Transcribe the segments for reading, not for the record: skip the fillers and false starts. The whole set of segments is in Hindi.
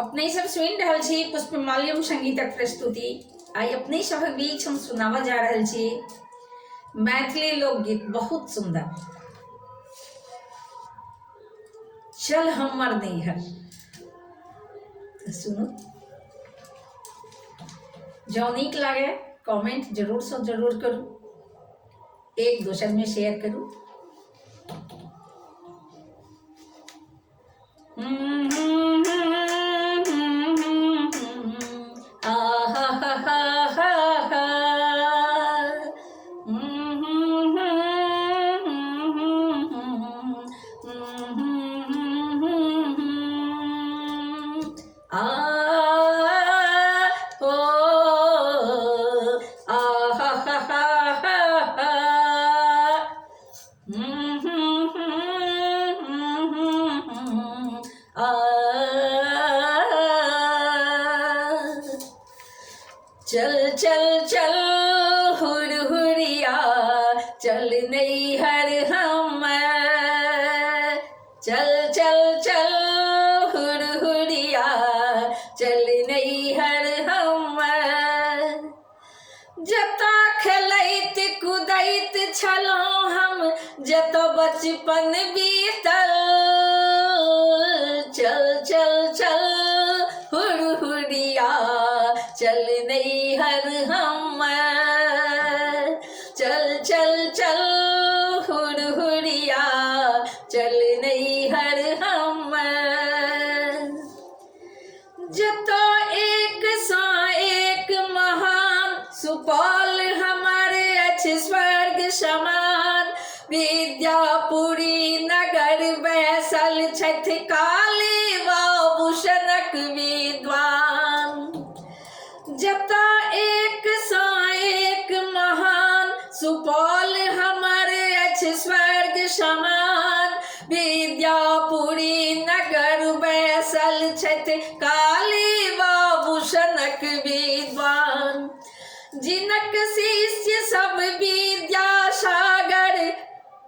अपने सब सुनि रहल छी पुष्पमाल्यम संगीतक प्रस्तुति। आई अपने सभक बीच हम सुनावा जा रहल छी मैथिली लोकगीत बहुत सुंदर। चल हमर नैहर सुनू। जो नीक लागे कमेंट जरूर से जरूर करू, एक दोसर में शेयर करू। चल चल चल हुरहुरिया चल नैहर हम, चल चल चल हुरहुरिया चल नैहर हम। जता खेलैत कुदैत छलहुँ हम, जतऽ बचपन बीतल। चल चल चल हुरहुरिया चल नैहर हम, चल चल चल हुरहुरिया चल नैहर हम। जतो एक सा एक महान सुपौल हमारे अछि स्वर्ग समान। विद्यापुरी नगर बैसल छथि काली बाबूशनक विद्वान। जता एक सा एक महान सुपौल हमारे अछि स्वर्ग समान। विद्यापुरी नगर बैसल छथि काली बाबूशनक विद्वान। जिनक शिष्य सब विद्यासागर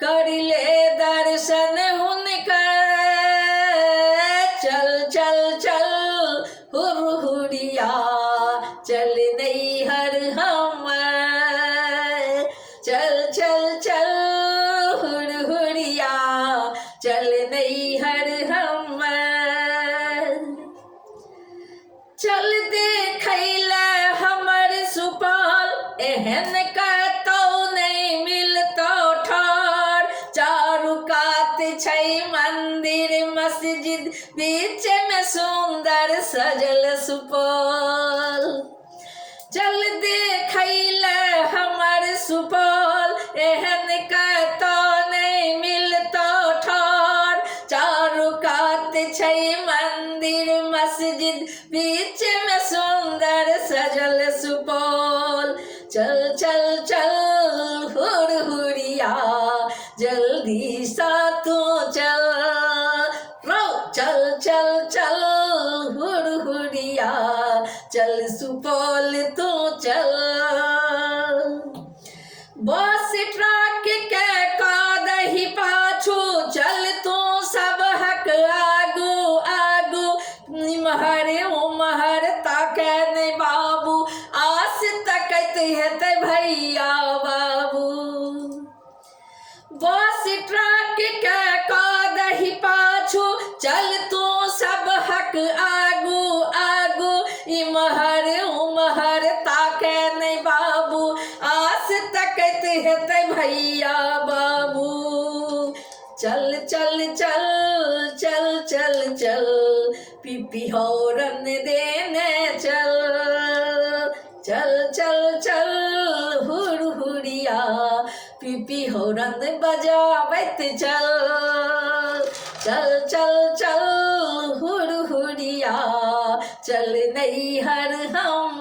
कर ले दर्शन हुनकर। चल चल चल हुरहुरिया चल नैहर हम, चल चल चल हुरहुरिया चल नैहर हम। चल देखैला हमर सुपौल एहन कतौ नहीं मिलतौ ठार। चारू कात छै मंदिर मस्जिद बीच में सुंदर सजल सुपौल। चल देखैला हमर सुपौल एहन कतौ नहीं मिलतौ ठार। चारू कात छै मंदिर मस्जिद बीच में सुंदर सजल सुपौल। चल चल चल हुरहुरिया जल्दी सा तू चल। चल चल चल हुरहुरिया चल सुपौल तू चल। बस ट्रक के कादही पाछू चल तू सबहक आगू आगू। इमहर उमहर ताके नै बाबू, आस तकैत हेतै भैया बाबू। बस ट्रक के कादही पाछू चल तू सबहक आगू आगू। इमहर उमहर ताके नै बाबू, आस तकैत हेतै भैया बाबू। चल चल चल चल चल चल पीपी हॉर्न देने चल। चल चल चल हुरहुरिया पीपी हॉर्न बजाबैत चल। चल चल चल हुरहुरिया चल नैहर हम।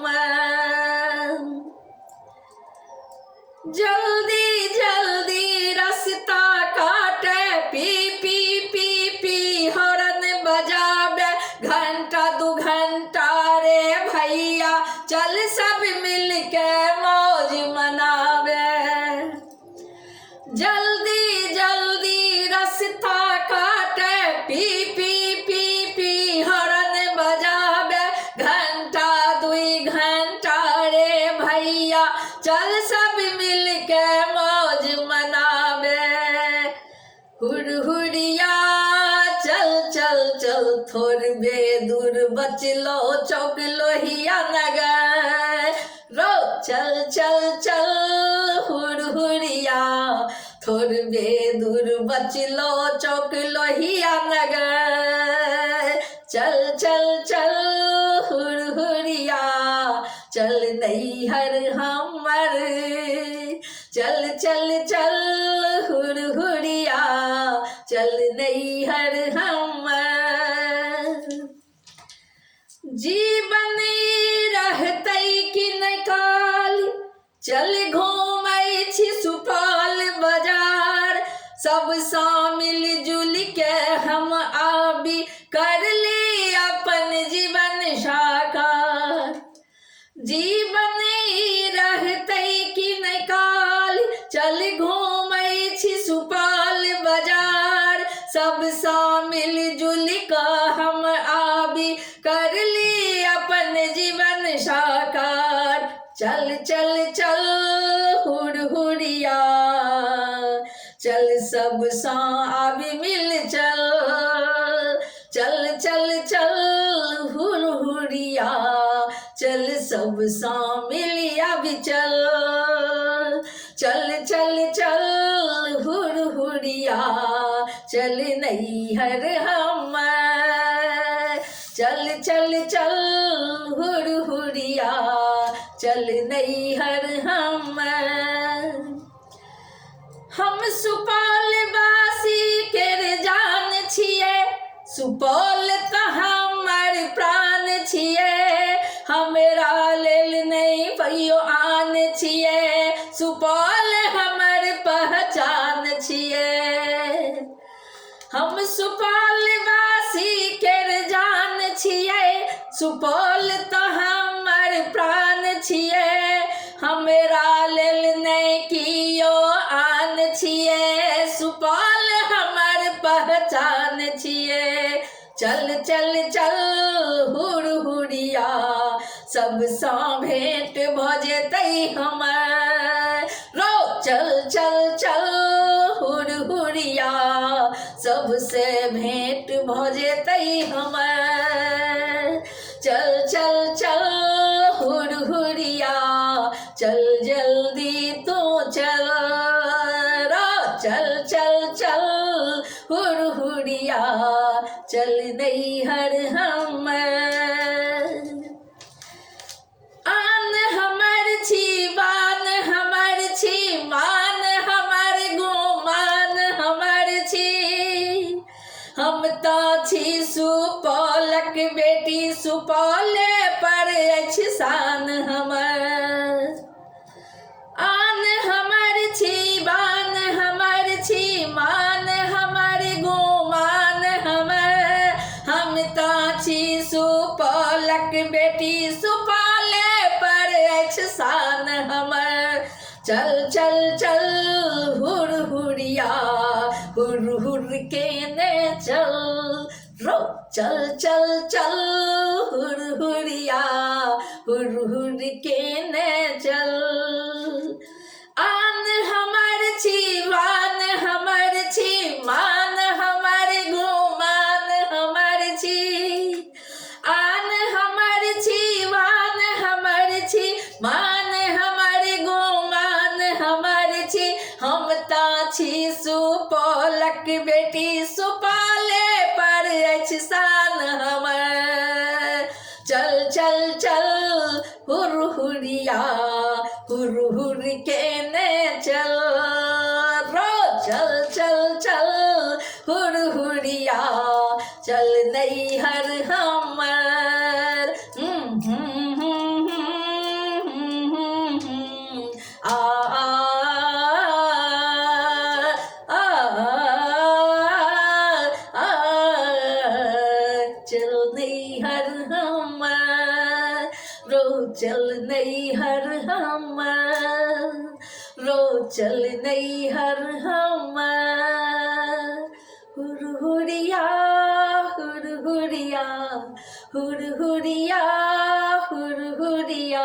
जल्दी जल्दी रास्ता काटे पी पी पी पी हॉर्न बजाबे। घंटा दू घंटा रे भैया चल सब मिल के मौज मनावे। जल्दी जल्दी रास्ता काटे पी पी पी पी हॉर्न बजा हुड़हुड़िया चल चल चल थोड़बे दूर बचलो चौक लोहिया नगर रो चल चल चल हुड़हुड़िया थोड़बे दूर बचलो चौक लोहिया नगर चल चल चल हुड़हुड़िया चल नैहर हमर चल चल चल हुड़हुड़िया चल नैहर हमर जीवन रहतै कि नै काल चल घूमै छी सुपौल बाजार सब मिल जुल के हम आबी कर ली अपन जीवन साकार जीवन रहतै कि नै काल चल घूमै छी सुपौल बाजार सब मिल जुल कऽ हम आबी कर ली अपन जीवन साकार चल चल चल हुड़हुड़िया चल सब आबी मिल चल चल चल चल हुड़हुड़िया चल सब मिल आबी चल चल चल चल हुड़हुड़िया चल नैहर हमर चल चल चल हुड़हुड़िया चल नैहर हमर हम सुपौल वासी केर जान छियै सुपौल तऽ हमर प्राण छियै हमरा लेल नहि कहियो आन छियै सुपौल हमर पहचान छियै हम सुपौल वासी केर जान छियै सुपौल तऽ हमर प्राण छियै हमरा लेल नहि कियो आन छियै सुपौल हमर पहचान छियै चल चल चल हुड़हुड़िया सबसँ भेंट भऽ जेतै हमर रो चल चल चल हुड़हुड़िया सबसे भेंट भऽ जेतै हमर चल चल चल हुड़हुड़िया चल जल्दी तू चल रो चल चल चल हुड़हुड़िया चल नैहर हमर आन हमर छी बान हमर छी मान हमर गुमान हमर छी हम तऽ छी सुपौलक बेटी सुपौले पर अछि शान हमर आन हमर छी बान हमर छी मान हमर गुमान हमर हम तऽ छी सुपौलक बेटी सुपौले पर अछि शान हमर चल चल चल हुड़हुड़िया हुड़ के ने चल रो चल चल चल हुड़हुड़िया हुड़ के ने चल आन हमर छी मान हमर छी मान हमर गुमान हमर छी आन हमर छी मान हमर छी मान हमर गुमान हमर छी हम तऽ छी सुपौलक बेटी सुपौले पर अछि शान हमर चल चल चल हुड़हुड़िया हुड़ के ने चल रो चल चल चल हुड़हुड़िया चल नैहर हमर आ चल नैहर हमर रो चल नैहर हमर रो चल नैहर हमर हुड़हुड़िया हुड़हुड़िया हुड़हुड़िया हुड़हुड़िया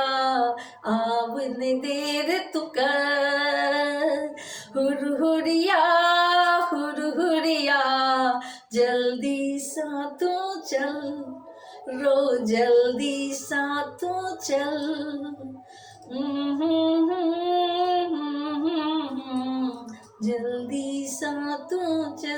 आवन देर तू कर हुड़हुड़िया हुड़हुड़िया सवरिया जल्दी सा तू चल, रो जल्दी सा तू चल। जल्दी सा तू चल।